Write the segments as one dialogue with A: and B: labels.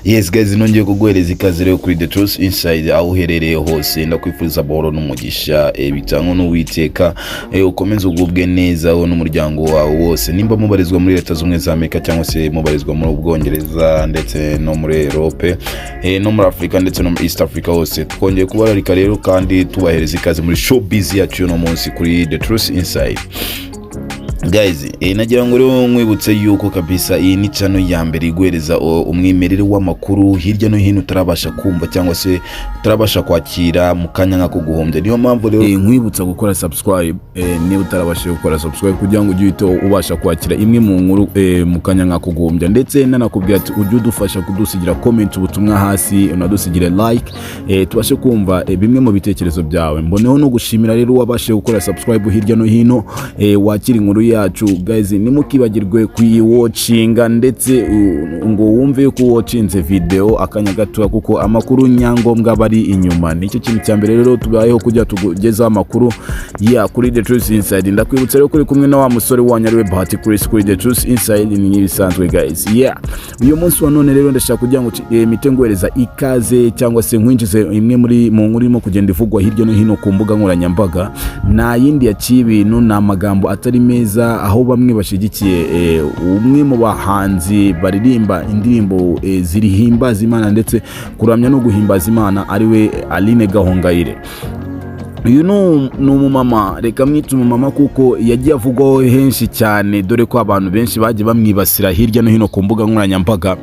A: Yes guys, nongeye kuguhereza ikaze rero kuri The Truth Inside aho uherereye hose. Ndakwifuriza amahoro n'umugisha bitango n'Uwiteka ukomeze ugubwe neza wowe n'umuryango wawe wose, nimba mubarizwa muri Leta z'Ubumwe za Amerika cyangwa se mubarizwa muri Ubwongereza ndetse no muri Europe no muri Africa ndetse no muri East Africa hose. Twongeye kubararika rero kandi tubahereza ikaze muri showbiz yacu no munsi kuri The Truth Inside. Guys, nagira ngo rero mwibutse yuko kabisa iyi ni channel ya mbere iguhereza umwimerere w'amakuru hirya no hino utarabasha kumva cyangwa se utarabasha kwakira mu kanya nkako guhombya. Niyo mpamvu rero nkwibutsa gukora subscribe niba utarabasha gukora subscribe kugira ngo ujye ubasha kwakira imwe mu nkuru mu kanya nkako guhombya, ndetse nanakubwira ati ujye udufasha kudusigira comment ubutumwa hasi, unadusigire like tubashe kumva bimwe mu bitekerezo byawe. Mboneho no gushimira rero wabashe gukora subscribe hirya no hino wakira inkuru yacu. Guys, nimukibagirwe kuyiwatchinga ndetse ngo wumve ko watchinze video akanya gato kuko amakuru nyangombwa bari inyuma. Nicyo kintu cya mbere rero tubayeho kujya tugeza amakuru ya kuri The Truth Inside. Ndakwibutsa rero kuri kumwe na wa musore wanyariwe Bahati Chris kuri The Truth Inside ni ibisanzwe guys. Uyu munsi wa none rero ndashaka kugira ngo mitengohereza ikaze cyangwa se nkwinjize imwe muri mu nkuru irimo kugenda ivugwa hirya no hino ku mbuga nkoranyambaga. Na yindi ya kibintu na amagambo atari meza, aho bamwe bashigikiye umwe mu bahanzi baririmba indirimbo zirihimbaza Imana ndetse kuramya no guhimbaza Imana ariwe ALINE Gahongayire. Uyu ni umumama, reka mwite umumama kuko yagiye avugwaho henshi cyane, dore ko abantu benshi bagiye bamwibasira hirya no hino ku mbuga nkoranyambaga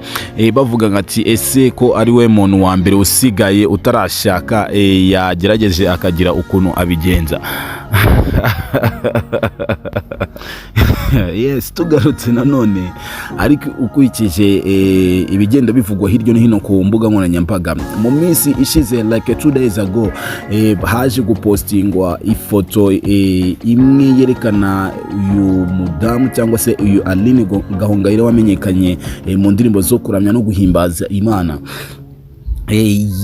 A: bavuga ati ese ko ari we muntu wa mbere usigaye utarashaka yagerageje akagira ukuntu abigenza. Yes, tugarutse nanone ariko ukurikije ibigenda bivugwa hirya no hino ku mbuga nkoranyambaga mu minsi ishize like 2 days ago haje gupostingwa ifoto imwe yerekana uyu mudamu cyangwa se uyu ALINE Gahongayire wamenyekanye mu ndirimbo zo kuramya no guhimbaza Imana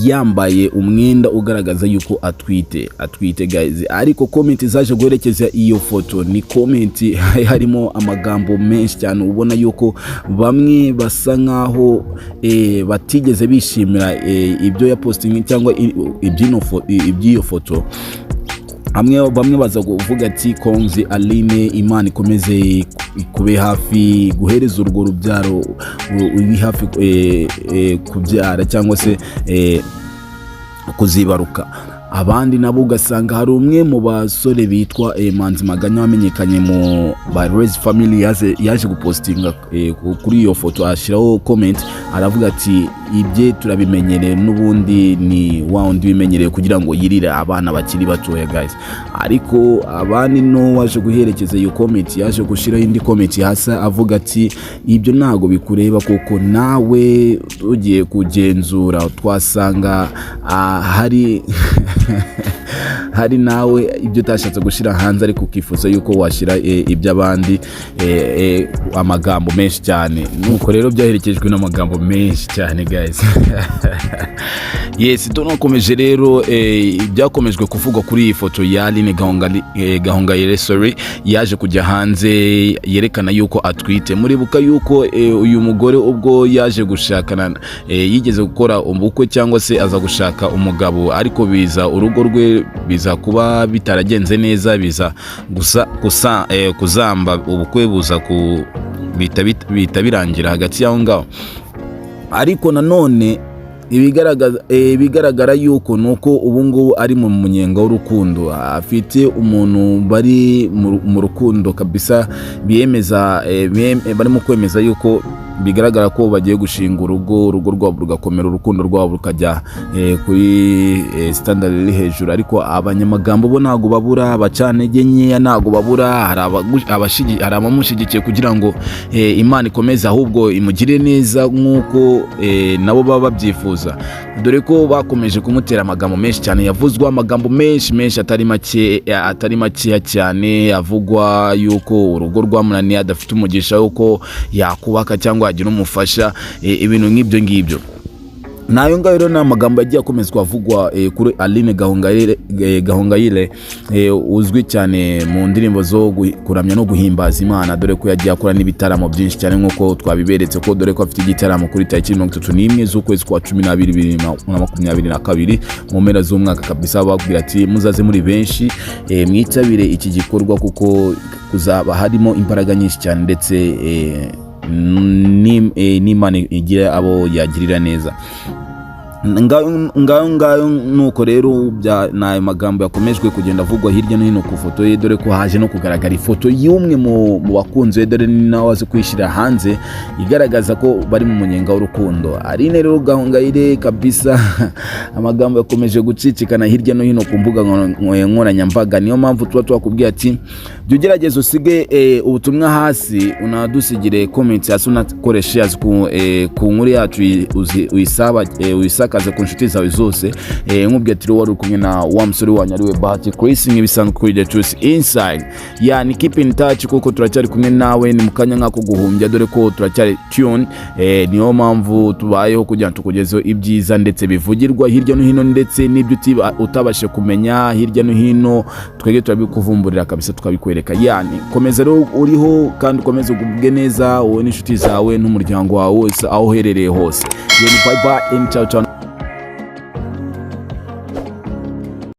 A: yambaye umwenda ugaragaza yuko atwite guys. Ariko comment zaje guherekeza iyo foto ni comment harimo amagambo menshi cyane, ubona yuko bamwe basa nkaho batigeze bishimira ibyo ya posting cyangwa iby'iyo foto. Bamwe baza kuvuga ati konzi ALINE, Imana ikomeze kube hafi guhereza urwo rubyaro uri hafi kubyara cyangwa se kuzibaruka. Abandi nabo ugasanga hari umwe mu basore bitwa Manzi Maganya wamenyekanye mu Barezi Family yaje gupostinga kuri iyo foto, ashiraho comment aravuga ati ibye turabimenyereye n'ubundi ni waundi bimenyereye kugira ngo yirire abana bakiri batoya guys. Ariko abandi no waje guherekeza iyo comment yaje gushiraho indi comment hasa avuga ati ibyo ntago bikureba kuko nawe ugiye kugenzura twasanga hari nawe ibyo utashatse gushira hanze ariko ukifuza yuko washira iby'abandi amagambo menshi cyane. Nuko rero byaherekejwe n'amagambo menshi cyane guys. Yes, tunakomeje rero byakomejwe kuvugwa kuri iyi foto ya ALINE Gahongayire yaje kujya hanze yerekana yuko atwite. Muribuka yuko uyu mugore ubwo yaje gushakana yigeze gukora ubukwe cyangwa se aza gushaka umugabo, ariko biza urugo rwe biza kuba bitaragenze neza, biza gusa kuzamba ubukwe buza ku bita birangira hagati yaho ngaho. Ariko nanone ibigaragara yuko nuko ubu ngubu ari mu munyenga w'urukundo, afite umuntu bari mu rukundo kabisa, barimo kwemeza yuko bigaragara ko bagiye gushinga urugo rwabo rugakomera, urukundo rwabo rukajya kuri standard iri hejuru. Ariko abanyamagambo bo ntago babura, abacantege nkeya ntago babura, hari abamushigikiye kugira ngo Imana ikomeze ahubwo imugire neza nk'uko nabo baba babyifuza, dore ko bakomeje kumutera amagambo menshi cyane. Yavuzwa amagambo menshi atari make cyane, avugwa yuko urugo rwamunaniye, adafite umugisha yuko yakubaka cyangwa agira umufasha, ibintu nk'ibyo ngibyo. Nayo ngayo rero n'amagambo yagiye akomezwa avugwa kuri ALINE Gahongayire uzwi cyane mu ndirimbo zo kuramya no guhimbaza Imana, dore ko yagiye akora n'ibitaramo byinshi cyane nkuko twabiberetse ko, dore ko afite igitaramo kuri tariki 31 z'ukwezi kwa 12 2022 mu mpera z'umwaka kabisa. Bakubwira ati muzaze muri benshi mwitabire iki gikorwa kuko kuzaba harimo imbaraga nyinshi cyane, ndetse n'Imana igira abo yagirira neza. ngayo nuko rero nayo magambo yakomejwe kugenda avugwa hirya no hino ku foto ye, dore ko haje no kugaragara ifoto y'umwe mu bakunzi, dore ni nawe waje kwishira hanze igaragaza ko bari mu munyenga w'urukundo. Aline rero Gahongayire kabisa amagambo yakomeje gucicikana hirya no hino ku mbuga nkoranyambaga. Niyo mpamvu tuba twakubwiye ati byugerageza usige ubutumwa hasi, unadusigire comments hasi, unakore shares ku nkuru yacu uyisakaze ku nshuti zawe zose. Nkubwiye ati wari kumwe na wa musore wanyariwe Bahati Chris nk'ibisanzwe kuri The Truth Inside. Yani keep in touch kuko turacyari kumwe nawe, ni mukanya nkako guhumbya, dore ko turacyari tune. Niyo mpamvu tubayeho kugira tukugezeho ibyiza ndetse bivugirwa hirya no hino, ndetse n'ibyo utabashe kumenya hirya no hino twege turabikuvumburira kabisa tukabikwereka. Yani komeza rero uriho kandi ukomeze ugubwe neza wowe n'inshuti zawe n'umuryango wawe wose aho uherereye hose. Bye bye and ciao ciao.